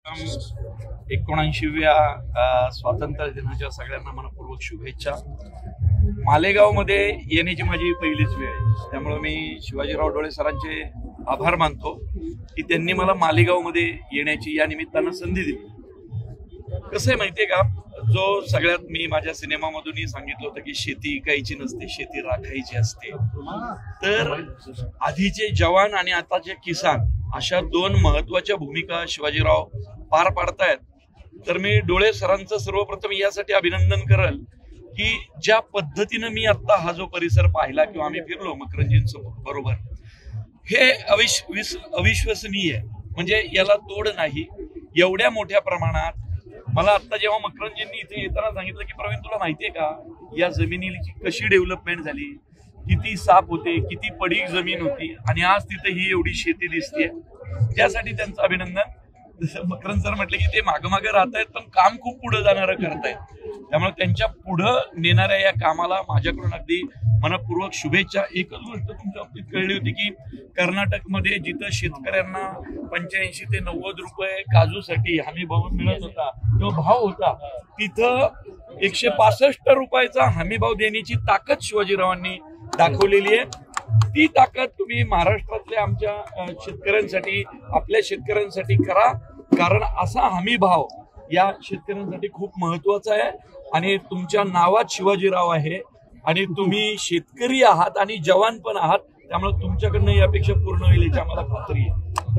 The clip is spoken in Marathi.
79व्या स्वातंत्र्य दिनाच्या सगळ्यांना मनपूर्वक शुभेच्छा। मालेगावमध्ये येण्याची माझी पहिलीच वेळ आहे, त्यामुळे मी शिवाजीराव डोळे सरांचे आभार मानतो की त्यांनी मला मालेगावमध्ये येण्याची या निमित्तानं संधी दिली। कसं आहे माहितीये का, जो सगळ्यात मी माझ्या सिनेमामधूनही सांगितलं होतं की शेती इकायची नसते, शेती राखायची असते। तर आधीचे जवान आणि आताचे किसान अशा दोन महत्वाच्या भूमिका शिवाजीराव पार पाडतायत। तर मी डोळे सरांचं सर्वप्रथम यासाठी अभिनंदन करेल की ज्या पद्धतीने मी आता हा जो परिसर पाहिला किंवा आम्ही फिरलो मकरंजींसोबत बरोबर, हे अविश्वसनीय आहे, म्हणजे याला तोड नाही। एवढ्या मोठ्या प्रमाणात मला आता जेव्हा मकरंजींनी इथे येताना सांगितलं की प्रवीण तुला माहितीये का या जमिनीची कशी डेव्हलपमेंट झाली, किती साप होते, किती पडीक जमीन होती आणि आज तिथे ही एवढी शेती दिसतेय, त्यासाठी त्यांचं अभिनंदन। जसं मकरंद सर म्हटले की ते मागं राहतायत पण काम खूप पुढे जाणारं करतायत, त्यामुळे त्यांच्या पुढं नेणाऱ्या या कामाला माझ्याकडून अगदी मनपूर्वक शुभेच्छा। एकच गोष्ट तुमच्या बाबतीत कळली होती की कर्नाटकमध्ये जिथं शेतकऱ्यांना 85 ते 90 रुपये काजूसाठी हमी भाव मिळत होता, जो भाव होता तिथं 165 रुपयाचा हमी भाव देण्याची ताकद शिवाजीरावांनी दाखवलेली आहे। ती ताकद तुम्ही महाराष्ट्रातल्या आमच्या शेतकऱ्यांसाठी, आपल्या शेतकऱ्यांसाठी करा, कारण असा हमी भाव या शेतकऱ्यांसाठी खूप महत्वाचा आहे आणि तुमच्या नावात शिवाजीराव आहे आणि तुम्ही शेतकरी आहात आणि जवान पण आहात, त्यामुळे तुमच्याकडनं ही अपेक्षा पूर्ण होईल याची आम्हाला खात्री आहे।